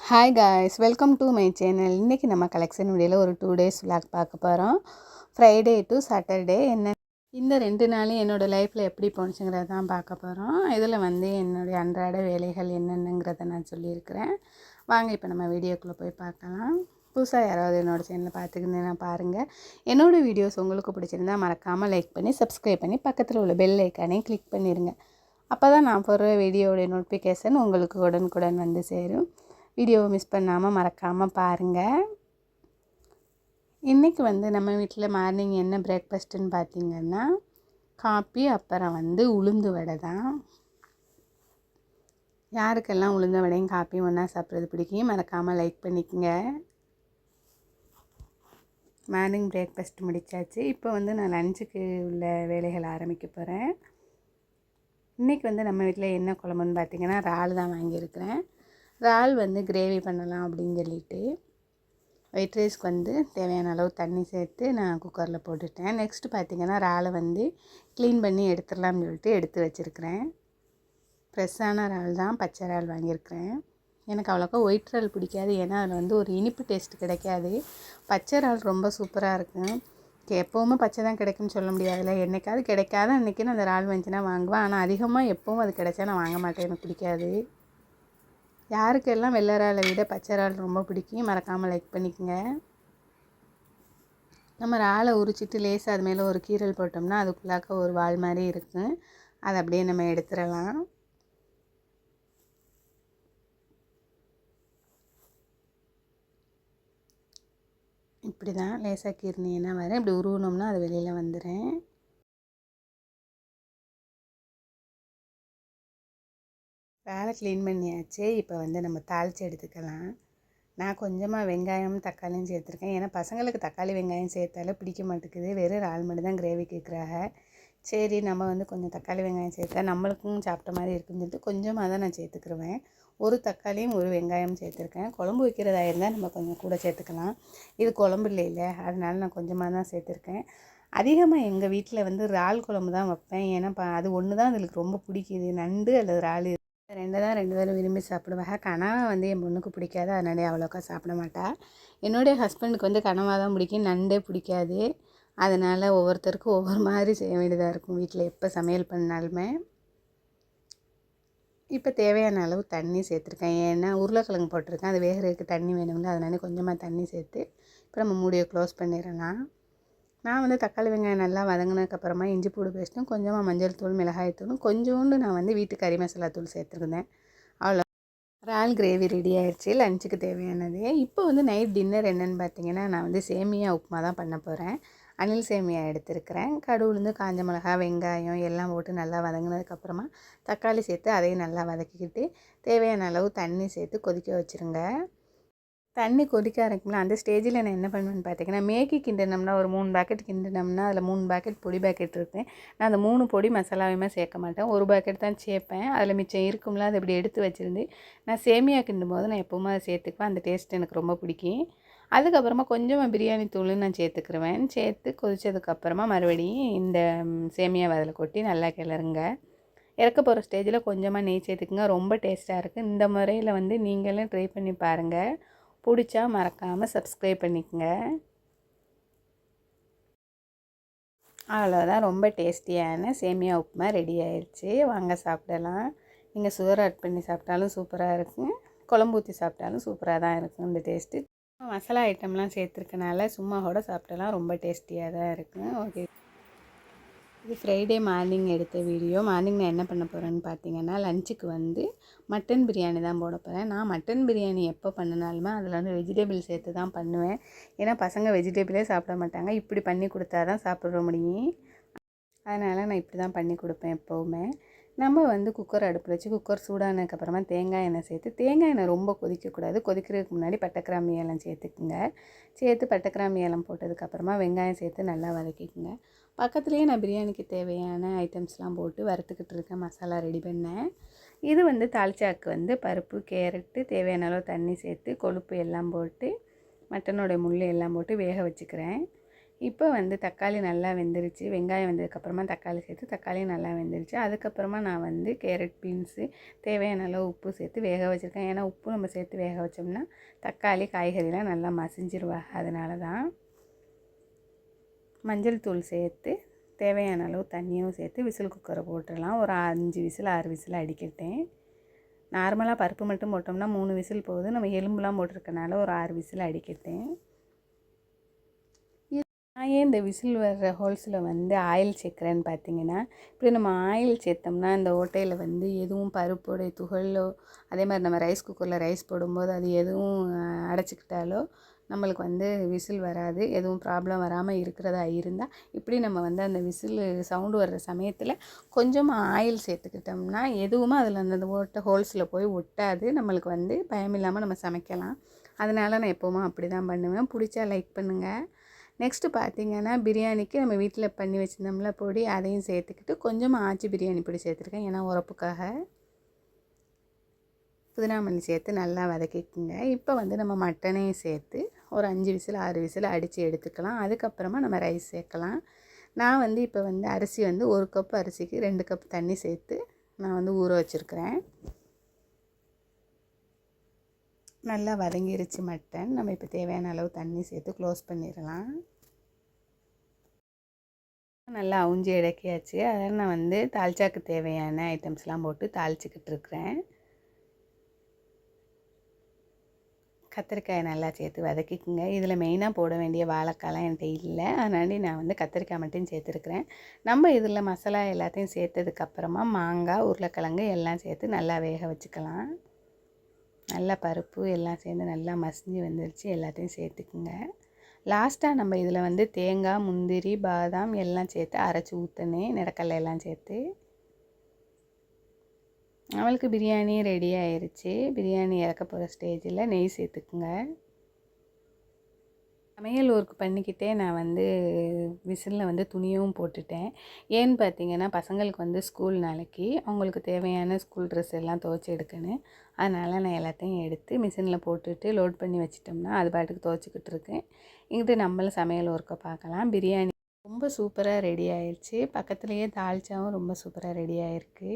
Hi guys, welcome to my channel. இன்றைக்கி நம்ம collection வீடியோவில் ஒரு 2 டேஸ் விளாக் பார்க்க போகிறோம். ஃப்ரைடே டு சாட்டர்டே இந்த 2 நாளும் என்னோடய லைஃப்பில் எப்படி போணுச்சுங்கிறத தான் பார்க்க போகிறோம். இதில் என்னுடைய அன்றாட வேலைகள் என்னென்னங்கிறத நான் சொல்லியிருக்கிறேன். வாங்க இப்போ நம்ம வீடியோக்குள்ளே போய் பார்க்கலாம். புதுசாக யாராவது என்னோடய சேனலில் பார்த்துக்கிருந்தேன்னா பாருங்கள். என்னோடய வீடியோஸ் உங்களுக்கு பிடிச்சிருந்தால் மறக்காமல் லைக் பண்ணி சப்ஸ்கிரைப் பண்ணி பக்கத்தில் உள்ள பெல் ஐக்கானையும் கிளிக் பண்ணிடுங்க. அப்போ தான் நான் போடுற வீடியோடைய நோட்டிஃபிகேஷன் உங்களுக்கு உடனுக்குடன் வந்து சேரும். வீடியோவை மிஸ் பண்ணாமல் மறக்காமல் பாருங்கள். இன்றைக்கி நம்ம வீட்டில் மார்னிங் என்ன பிரேக்ஃபாஸ்ட்டுன்னு பார்த்திங்கன்னா காப்பி, அப்புறம் உளுந்து வடை தான். யாருக்கெல்லாம் உளுந்த வடையும் காப்பியும் ஒன்றா சாப்பிட்றது பிடிக்கும் மறக்காமல் லைக் பண்ணிக்கோங்க. மார்னிங் பிரேக்ஃபாஸ்ட் முடித்தாச்சு. இப்போ நான் லஞ்சுக்கு உள்ள வேலைகள் ஆரம்பிக்க போகிறேன். இன்றைக்கி நம்ம வீட்டில் என்ன குழம்புன்னு பார்த்திங்கன்னா இறால் தான் வாங்கியிருக்கிறேன். இறால் கிரேவி பண்ணலாம் அப்படின்னு சொல்லிட்டு ஒயிட் ரைஸ்க்கு தேவையான அளவு தண்ணி சேர்த்து நான் குக்கரில் போட்டுட்டேன். நெக்ஸ்ட்டு பார்த்திங்கன்னா இறாலை க்ளீன் பண்ணி எடுத்துடலாம்னு சொல்லிட்டு எடுத்து வச்சுருக்கிறேன். ஃப்ரெஷ்ஷான இறால் தான், பச்சை இறால் வாங்கியிருக்கிறேன். எனக்கு அவ்வளோக்கா ஒயிட் இறால் பிடிக்காது, ஏன்னா அதில் ஒரு இனிப்பு டேஸ்ட் கிடைக்காது. பச்சை இறால் ரொம்ப சூப்பராக இருக்கும். எப்போவுமே பச்சை தான் கிடைக்கும்னு சொல்ல முடியாதுல்ல. என்றைக்காவது கிடைக்காத அன்றைக்கி நான் அந்த இறால் வந்துச்சுன்னா வாங்குவேன். ஆனால் அதிகமாக எப்போவும் அது கிடைச்சா நான் வாங்க மாட்டேன், எனக்கு பிடிக்காது. யாருக்கெல்லாம் வெள்ளை இறாலை விட பச்சை இறால் ரொம்ப பிடிக்கும் மறக்காமல் லைக் பண்ணிக்கோங்க. நம்ம இறாலை உரிச்சிட்டு லேசாக அது மேலே ஒரு கீரல் போட்டோம்னா அதுக்குள்ளாக்க ஒரு வால் மாதிரி இருக்கும். அதை அப்படியே நம்ம எடுத்துடலாம். இப்படி தான் லேசாக கீர்னின்னா வரேன். இப்படி உருவணும்னா அது வெளியில் வந்துடுறேன். வேலை க்ளீன் பண்ணியாச்சு. இப்போ நம்ம தாளித்து எடுத்துக்கலாம். நான் கொஞ்சமாக வெங்காயம் தக்காளியும் சேர்த்துருக்கேன். ஏன்னா பசங்களுக்கு தக்காளி வெங்காயம் சேர்த்தாலே பிடிக்க மாட்டேங்குது. வெறும் இறால் மட்டும் தான் கிரேவி கேட்குறாங்க. சரி, நம்ம கொஞ்சம் தக்காளி வெங்காயம் சேர்த்தா நம்மளுக்கும் சாப்பிட்ட மாதிரி இருக்குன்னு சொல்லிட்டு கொஞ்சமாக தான் நான் சேர்த்துக்கிருவேன். ஒரு தக்காளியும் ஒரு வெங்காயம் சேர்த்துருக்கேன். குழம்பு வைக்கிறதா இருந்தால் நம்ம கொஞ்சம் கூட சேர்த்துக்கலாம். இது குழம்பு இல்லைல்ல, அதனால நான் கொஞ்சமாக தான் சேர்த்துருக்கேன். அதிகமாக எங்கள் வீட்டில் இறால் குழம்பு தான் வைப்பேன். ஏன்னா அது ஒன்று தான் அதுக்கு ரொம்ப பிடிக்குது. நண்டு அல்லது இறால் 2 தான் 2 பேரும் விரும்பி சாப்பிடுவாங்க. கனவா என் பொண்ணுக்கு பிடிக்காது, அதனாலே அவ்வளோக்கா சாப்பிட மாட்டா. என்னுடைய ஹஸ்பண்டுக்கு கனவா தான் பிடிக்கும், நண்டே பிடிக்காது. அதனால் ஒவ்வொருத்தருக்கும் ஒவ்வொரு மாதிரி செய்ய வேண்டியதாக இருக்கும் வீட்டில் எப்போ சமையல் பண்ணாலுமே. இப்போ தேவையான அளவு தண்ணி சேர்த்துருக்கேன். ஏன்னா உருளைக்கிழங்கு போட்டிருக்கேன், அது வேகிறதுக்கு தண்ணி வேணும்ல, அதனால கொஞ்சமாக தண்ணி சேர்த்து இப்போ நம்ம மூடியை க்ளோஸ் பண்ணிடலாம். நான் தக்காளி வெங்காயம் நல்லா வதங்கினதுக்கப்புறமா இஞ்சி பூடு பேஸ்ட்டும் கொஞ்சமாக மஞ்சள் தூள், மிளகாய் தூளும் கொஞ்சோண்டு நான் வீட்டு கறி மசாலா தூள் சேர்த்துருந்தேன். அவ்வளோ இறால் கிரேவி ரெடி ஆயிடுச்சு. லஞ்சுக்கு தேவையானது. இப்போ நைட் டின்னர் என்னென்னு பார்த்தீங்கன்னா நான் சேமியா உப்புமா தான் பண்ண போகிறேன். அணில் சேமியா எடுத்துருக்கிறேன். கடுகு, காஞ்ச மிளகா, வெங்காயம் எல்லாம் போட்டு நல்லா வதங்கினதுக்கப்புறமா தக்காளி சேர்த்து அதையும் நல்லா வதக்கிக்கிட்டு தேவையான அளவு தண்ணி சேர்த்து கொதிக்க வச்சுருங்க. தண்ணி கொதிக்க ஆரம்பிக்கும்ல, அந்த ஸ்டேஜில் நான் என்ன பண்ணுவேன்னு பார்த்தீங்கன்னா மேகி கிண்டினோம்னா ஒரு 3 பேக்கெட் கிண்டினோம்னா அதில் 3 பேக்கெட் பொடி பேக்கெட் இருக்குது. நான் அந்த 3 பொடி மசாலாவையுமே சேர்க்க மாட்டேன், ஒரு பேக்கெட் தான் சேர்ப்பேன். அதில் மிச்சம் இருக்கும்ல, அதை இப்படி எடுத்து வச்சுருந்து நான் சேமியா கிண்டும் போது நான் எப்போவுமே அதை சேர்த்துக்குவேன். அந்த டேஸ்ட் எனக்கு ரொம்ப பிடிக்கும். அதுக்கப்புறமா கொஞ்சமாக பிரியாணி தூள் நான் சேர்த்துக்கிருவேன். சேர்த்து கொதித்ததுக்கப்புறமா மறுபடியும் இந்த சேமியாவை அதில் கொட்டி நல்லா கிளறுங்க. இறக்க போகிற ஸ்டேஜில் கொஞ்சமாக நெய் சேர்த்துக்குங்க, ரொம்ப டேஸ்ட்டாக இருக்குது. இந்த முறையில் நீங்களும் ட்ரை பண்ணி பாருங்கள். பிடிச்சா மறக்காமல் சப்ஸ்கிரைப் பண்ணிக்கோங்க. அவ்வளோதான், ரொம்ப டேஸ்டியான சேமியா உப்புமா ரெடி ஆயிடுச்சு. வாங்க சாப்பிடலாம். நீங்கள் சுகர் ஆட் பண்ணி சாப்பிட்டாலும் சூப்பராக இருக்கும், குழம்பு ஊற்றி சாப்பிட்டாலும் சூப்பராக தான் இருக்கும் இந்த டேஸ்ட்டு. மசாலா ஐட்டம்லாம் சேர்த்துருக்கனால சும்மா கூட சாப்பிட்டலாம், ரொம்ப டேஸ்டியாக தான் இருக்கும். ஓகே, இது ஃப்ரைடே மார்னிங் எடுத்த வீடியோ. மார்னிங் நான் என்ன பண்ண போகிறேன்னு பார்த்தீங்கன்னா லஞ்சுக்கு மட்டன் பிரியாணி தான் போட போகிறேன். நான் மட்டன் பிரியாணி எப்போ பண்ணினாலுமே அதில் வெஜிடபிள் சேர்த்து தான் பண்ணுவேன். ஏன்னா பசங்க வெஜிடபிளே சாப்பிட மாட்டாங்க, இப்படி பண்ணி கொடுத்தா தான் சாப்பிட முடியும். அதனால் நான் இப்படி தான் பண்ணி கொடுப்பேன் எப்போவுமே. நம்ம குக்கர் அடுப்பில் வச்சு குக்கர் சூடானதுக்கப்புறமா தேங்காய் எண்ணெய் சேர்த்து, தேங்காய் எண்ணெய் ரொம்ப கொதிக்கக்கூடாது. கொதிக்கிறதுக்கு முன்னாடி பட்டைக்கிராம்பு ஏலம் சேர்த்துக்குங்க. சேர்த்து பட்டைக்கிராம்பு ஏலம் போட்டதுக்கப்புறமா வெங்காயம் சேர்த்து நல்லா வதக்கிக்குங்க. பக்கத்துலேயே நான் பிரியாணிக்கு தேவையான ஐட்டம்ஸ்லாம் போட்டு வறுத்துக்கிட்டு இருக்கேன், மசாலா ரெடி பண்ணேன். இது தாளிச்சாக்கு பருப்பு, கேரட்டு, தேவையான அளவு தண்ணி சேர்த்து கொழுப்பு எல்லாம் போட்டு மட்டனோடைய முள் எல்லாம் போட்டு வேக வச்சுக்கிறேன். இப்போ வந்து தக்காளி நல்லா வெந்துருச்சு. வெங்காயம் வெந்ததுக்கப்புறமா தக்காளி சேர்த்து தக்காளியும் நல்லா வெந்துருச்சு. அதுக்கப்புறமா நான் வந்து கேரட், பீன்ஸு தேவையான அளவு உப்பு சேர்த்து வேக வச்சுருக்கேன். ஏன்னா உப்பு நம்ம சேர்த்து வேக வச்சோம்னா தக்காளி காய்கறிலாம் நல்லா மசிஞ்சிருவாங்க. அதனால தான் மஞ்சள் தூள் சேர்த்து தேவையான அளவு தண்ணியும் சேர்த்து விசில் குக்கரை போட்டுடலாம். ஒரு 5 விசில் 6 விசில் அடிக்கட்டேன். நார்மலாக பருப்பு மட்டும் போட்டோம்னா 3 விசில் போகுது. நம்ம எலும்புலாம் போட்டிருக்கனால ஒரு 6 விசில் அடிக்கட்டேன். நான் ஏன் இந்த விசில் வர்ற ஹோல்ஸில் வந்து ஆயில் சேர்க்குறேன்னு பார்த்தீங்கன்னா, இப்படி நம்ம ஆயில் சேர்த்தோம்னா இந்த ஓட்டையில் வந்து எதுவும் பருப்போடைய துகளோ, அதே மாதிரி நம்ம ரைஸ் குக்கரில் ரைஸ் போடும்போது அது எதுவும் அடைச்சிக்கிட்டாலோ நம்மளுக்கு வந்து விசில் வராது. எதுவும் ப்ராப்ளம் வராமல் இருக்கிறதா இருந்தால் இப்படி நம்ம வந்து அந்த விசில் சவுண்டு வர்ற சமயத்தில் கொஞ்சமாக ஆயில் சேர்த்துக்கிட்டோம்னா எதுவுமே அதில் அந்த ஓட்டை ஹோல்ஸில் போய் ஒட்டாது. நம்மளுக்கு வந்து பயமில்லாமல் நம்ம சமைக்கலாம். அதனால் நான் எப்போவுமே அப்படி தான் பண்ணுவேன். பிடிச்சா லைக் பண்ணுங்கள். நெக்ஸ்ட்டு பார்த்திங்கன்னா, பிரியாணிக்கு நம்ம வீட்டில் பண்ணி வச்சுருந்தோம்ல பொடி, அதையும் சேர்த்துக்கிட்டு கொஞ்சமாக ஆச்சி பிரியாணி பொடி சேர்த்துருக்கேன். ஏன்னா உரப்புக்காக. புதினா மல்லி சேர்த்து நல்லா வதக்கிக்குங்க. இப்போ வந்து நம்ம மட்டனையும் சேர்த்து ஒரு 5 விசில் 6 விசில் அடித்து எடுத்துக்கலாம். அதுக்கப்புறமா நம்ம ரைஸ் சேர்க்கலாம். நான் வந்து இப்போ வந்து அரிசி வந்து 1 கப் அரிசிக்கு 2 கப் தண்ணி சேர்த்து நான் வந்து ஊற வச்சுருக்கிறேன். நல்லா வதங்கிருச்சு மட்டன். நம்ம இப்போ தேவையான அளவு தண்ணி சேர்த்து க்ளோஸ் பண்ணிடலாம். நல்லா அவுஞ்சி இறக்கியாச்சு. அதனால் நான் வந்து தால்ச்சாக்கு தேவையான ஐட்டம்ஸ்லாம் போட்டு தாளிச்சிக்கிட்டு இருக்கிறேன். கத்திரிக்காயை நல்லா சேர்த்து வதக்கிக்குங்க. இதில் மெயினாக போட வேண்டிய வாழைக்காலாம் என்கிட்ட இல்லை. அதனால நான் வந்து கத்திரிக்காய் மட்டும் சேர்த்துருக்குறேன். நம்ம இதில் மசாலா எல்லாத்தையும் சேர்த்ததுக்கப்புறமா மாங்காய், உருளைக்கிழங்கு எல்லாம் சேர்த்து நல்லா வேக வச்சுக்கலாம். நல்லா பருப்பு எல்லாம் சேர்ந்து நல்லா மசிஞ்சு வந்துருச்சு. எல்லாத்தையும் சேர்த்துக்குங்க. லாஸ்ட்டாக நம்ம இதில் வந்து தேங்காய், முந்திரி, பாதாம் எல்லாம் சேர்த்து அரைச்சி ஊற்றினேன். நிலக்கடலை எல்லாம் சேர்த்து. நம்மளுக்கு பிரியாணி ரெடி ஆயிடுச்சு. பிரியாணி இறக்க போகிற ஸ்டேஜில் நெய் சேர்த்துக்குங்க. சமையல் ஒர்க் பண்ணிக்கிட்டே நான் வந்து விசிலில் வந்து துணியும் போட்டுட்டேன். ஏன்னு பார்த்தீங்கன்னா, பசங்களுக்கு வந்து ஸ்கூல் நாளைக்கு அவங்களுக்கு தேவையான ஸ்கூல் ட்ரெஸ் எல்லாம் துவைச்சி எடுக்கணும். அதனால் நான் எல்லாத்தையும் எடுத்து மிஷினில் போட்டுட்டு லோட் பண்ணி வச்சிட்டோம்னா அது பாட்டுக்கு துவைச்சிக்கிட்டு இருக்கேன். இங்கிட்டு நம்மளும் சமையல் ஒர்க்கை பார்க்கலாம். பிரியாணி ரொம்ப சூப்பராக ரெடி ஆயிடுச்சு. பக்கத்துலேயே தால்ச்சாவும் ரொம்ப சூப்பராக ரெடி ஆகிருக்கு.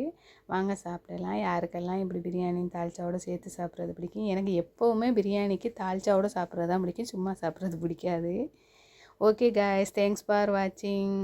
வாங்க சாப்பிடலாம். யாருக்கெல்லாம் இப்படி பிரியாணி தால்ச்சாவோடு சேர்த்து சாப்பிட்றது பிடிக்கும். எனக்கு எப்போவுமே பிரியாணிக்கு தால்ச்சாவோடு சாப்பிட்றது தான் பிடிக்கும். சும்மா சாப்பிட்றது பிடிக்காது. ஓகே காய்ஸ், தேங்க்ஸ் ஃபார் வாட்சிங்.